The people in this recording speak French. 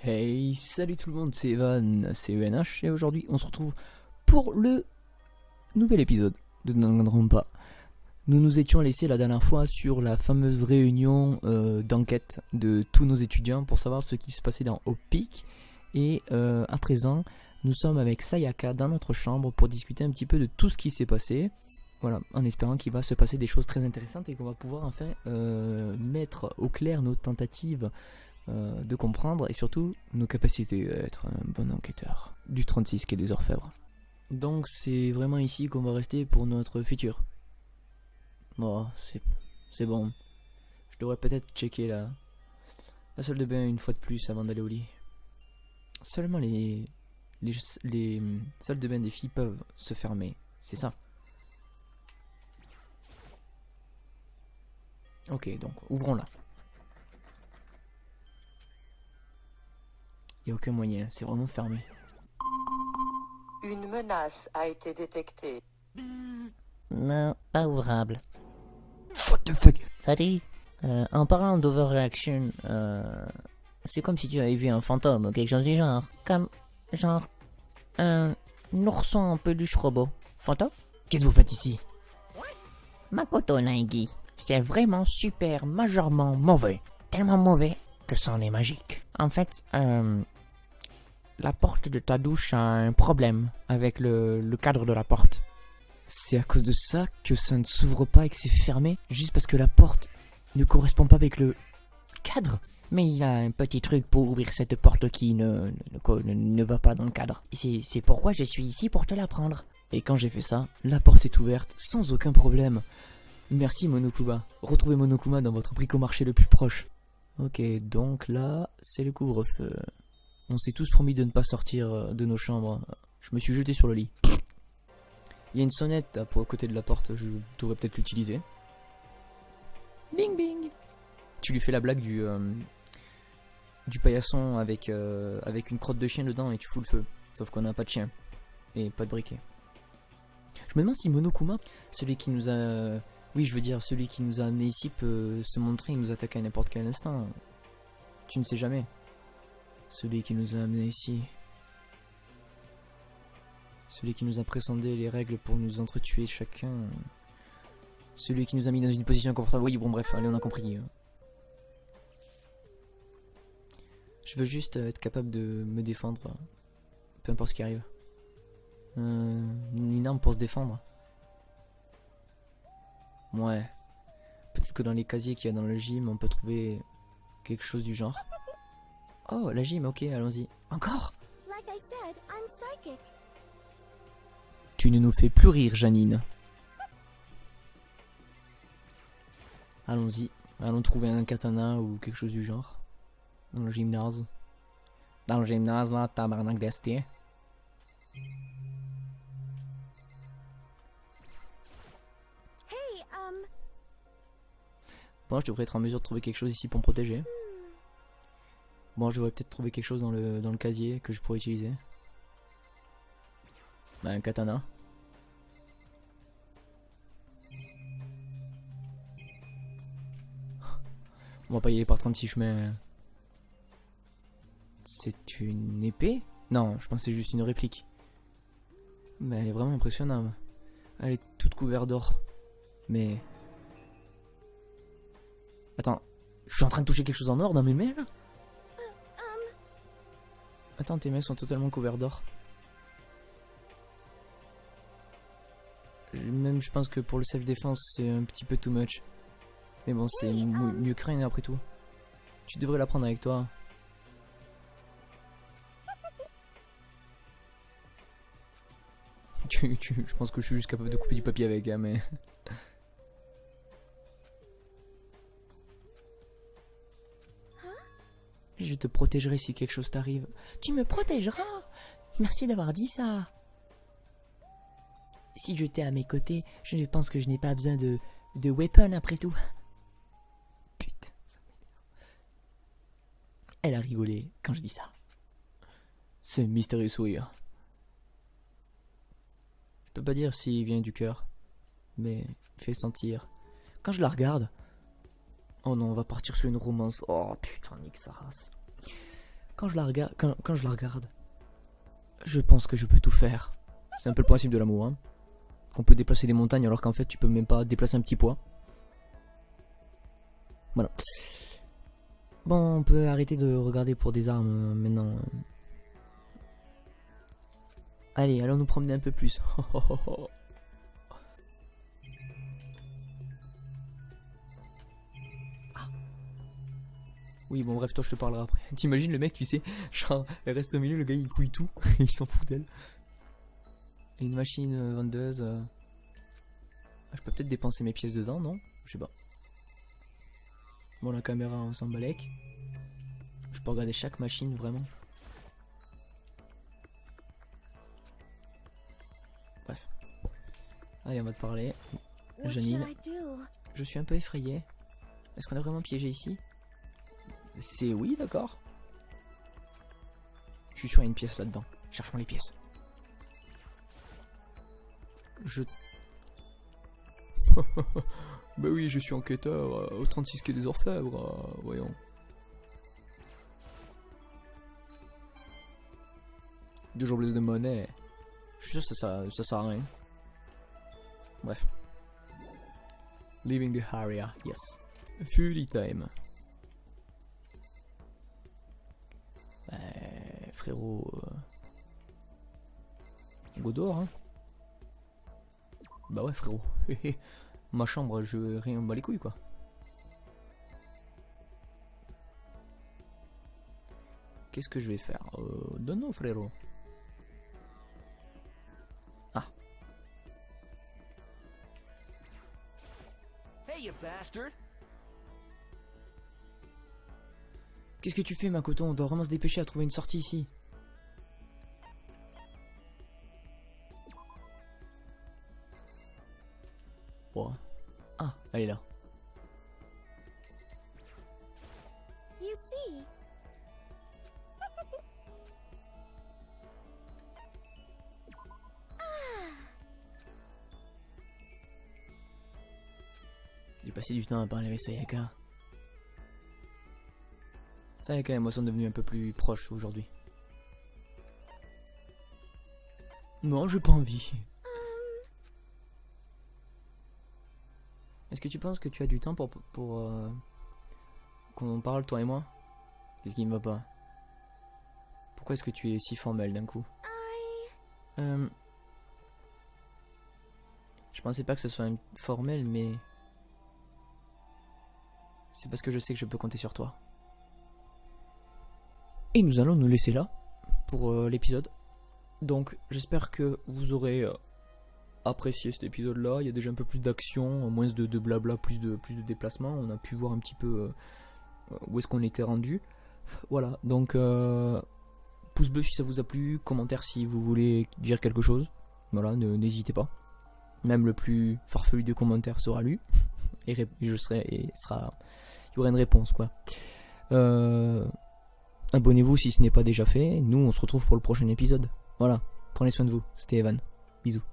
Hey, salut tout le monde, c'est Evan, c'est ENH, et aujourd'hui on se retrouve pour le nouvel épisode de Danganronpa. Nous nous étions laissés la dernière fois sur la fameuse réunion d'enquête de tous nos étudiants pour savoir ce qui se passait dans Opeak. Et à présent, nous sommes avec Sayaka dans notre chambre pour discuter un petit peu de tout ce qui s'est passé. Voilà, en espérant qu'il va se passer des choses très intéressantes et qu'on va pouvoir enfin mettre au clair nos tentatives de comprendre et surtout nos capacités à être un bon enquêteur du 36 quai des Orfèvres. Donc c'est vraiment ici qu'on va rester pour notre futur. Bon, c'est bon. Je devrais peut-être checker la salle de bain une fois de plus avant d'aller au lit. Seulement les salles de bain des filles peuvent se fermer, c'est ça. Ok, donc ouvrons-la. Il n'y a aucun moyen, c'est vraiment fermé. Une menace a été détectée. Non, pas ouvrable. What the fuck? Salut. En parlant d'overreaction, c'est comme si tu avais vu un fantôme ou quelque chose du genre. Comme, genre, un ourson en peluche robot. Fantôme? Qu'est-ce que vous faites ici? Makoto Naegi. C'est vraiment super majorement mauvais. Tellement mauvais que c'en est magique. En fait, la porte de ta douche a un problème avec le cadre de la porte. C'est à cause de ça que ça ne s'ouvre pas et que c'est fermé? Juste parce que la porte ne correspond pas avec le cadre? Mais il a un petit truc pour ouvrir cette porte qui ne va pas dans le cadre. C'est pourquoi je suis ici pour te l'apprendre. Et quand j'ai fait ça, la porte s'est ouverte sans aucun problème. Merci Monokuma. Retrouvez Monokuma dans votre bricomarché le plus proche. Ok, donc là, c'est le couvre-feu. On s'est tous promis de ne pas sortir de nos chambres. Je me suis jeté sur le lit. Il y a une sonnette à côté de la porte, je devrais peut-être l'utiliser. Bing bing. Tu lui fais la blague du paillasson avec une crotte de chien dedans et tu fous le feu. Sauf qu'on n'a pas de chien. Et pas de briquet. Je me demande si Monokuma, celui qui nous a... Oui, je veux dire, celui qui nous a amenés ici peut se montrer et nous attaquer à n'importe quel instant. Tu ne sais jamais. Celui qui nous a amenés ici. Celui qui nous a présenté les règles pour nous entretuer chacun. Celui qui nous a mis dans une position inconfortable. Oui, bon, bref, allez, on a compris. Je veux juste être capable de me défendre. Peu importe ce qui arrive. Une arme pour se défendre. Ouais. Peut-être que dans les casiers qu'il y a dans le gym, on peut trouver quelque chose du genre. Oh, la gym, ok, allons-y. Encore? Like I said, I'm psychic. Tu ne nous fais plus rire, Janine. Allons-y. Allons trouver un katana ou quelque chose du genre. Dans le gymnase. Dans le gymnase, là, tabarnak d'estie. Hey, Bon, je devrais être en mesure de trouver quelque chose ici pour me protéger. Bon, je devrais peut-être trouver quelque chose dans le casier que je pourrais utiliser. Bah, un katana. On va pas y aller par 36 chemins. C'est une épée? Non, je pense que c'est juste une réplique. Mais elle est vraiment impressionnante. Elle est toute couverte d'or. Mais... Attends, je suis en train de toucher quelque chose en or dans mes mains là? Attends, tes mains sont totalement couvertes d'or. Même je pense que pour le self-défense c'est un petit peu too much. Mais bon, c'est mieux que rien après tout. Tu devrais la prendre avec toi. Je pense que je suis juste capable de couper du papier avec, hein, mais... Je te protégerai si quelque chose t'arrive. Tu me protégeras. Merci d'avoir dit ça. Si je t'ai à mes côtés, je pense que je n'ai pas besoin de weapon après tout. Putain, ça m'énerve. Elle a rigolé quand je dis ça. C'est mystérieux sourire. Je peux pas dire s'il vient du cœur, mais il fait sentir. Quand je la regarde... Oh non, on va partir sur une romance. Oh putain, nique sa race. quand je la regarde, je pense que je peux tout faire. C'est un peu le principe de l'amour, hein. On peut déplacer des montagnes alors qu'en fait tu peux même pas déplacer un petit poids. Voilà. Bon, on peut arrêter de regarder pour des armes maintenant. Allez, allons nous promener un peu plus. Ah. Oui, bon, bref, toi je te parlerai après. T'imagines le mec, tu sais, genre, elle reste au milieu, le gars il fouille tout, il s'en fout d'elle. Et une machine vendeuse. Je peux peut-être dépenser mes pièces dedans, non? Je sais pas. Bon, la caméra, on s'en balèque. Je peux regarder chaque machine, vraiment. Bref. Allez, on va te parler. What Janine, should I do? je suis un peu effrayé. Est-ce qu'on est vraiment piégé ici? C'est oui, d'accord. Je suis sûr qu'il y a une pièce là-dedans. Cherchons les pièces. Je... Bah oui, je suis enquêteur au 36 quai des Orfèvres, voyons. Deux jours de monnaie. Je suis sûr que ça sert à rien. Bref. Leaving the area, yes. Fully time. Frérot... Godor, hein. Bah ouais, frérot. Ma chambre, je rien bats les couilles, quoi. Qu'est-ce que je vais faire? Donne-nous, frérot. Ah. Hey, you bastard! Qu'est-ce que tu fais, Makoto? On doit vraiment se dépêcher à trouver une sortie ici. Oh. Ah, elle est là. You see? J'ai passé du temps à parler avec Sayaka. Sayaka et moi sommes devenus un peu plus proches aujourd'hui. Non, j'ai pas envie. Est-ce que tu penses que tu as du temps pour qu'on parle, toi et moi? Qu'est-ce qui ne va pas? Pourquoi est-ce que tu es si formel d'un coup? Je pensais pas que ce soit formel, mais... c'est parce que je sais que je peux compter sur toi. Et nous allons nous laisser là pour l'épisode. Donc j'espère que vous aurez apprécié cet épisode là. Il y a déjà un peu plus d'action, moins de blabla, plus de déplacements. On a pu voir un petit peu où est-ce qu'on était rendu. Voilà, donc pouce bleu si ça vous a plu, commentaire si vous voulez dire quelque chose. Voilà, n'hésitez pas. Même le plus farfelu des commentaires sera lu. Et il y aura une réponse, quoi. Abonnez-vous si ce n'est pas déjà fait. Nous on se retrouve pour le prochain épisode. Voilà, prenez soin de vous. C'était Evan. Bisous.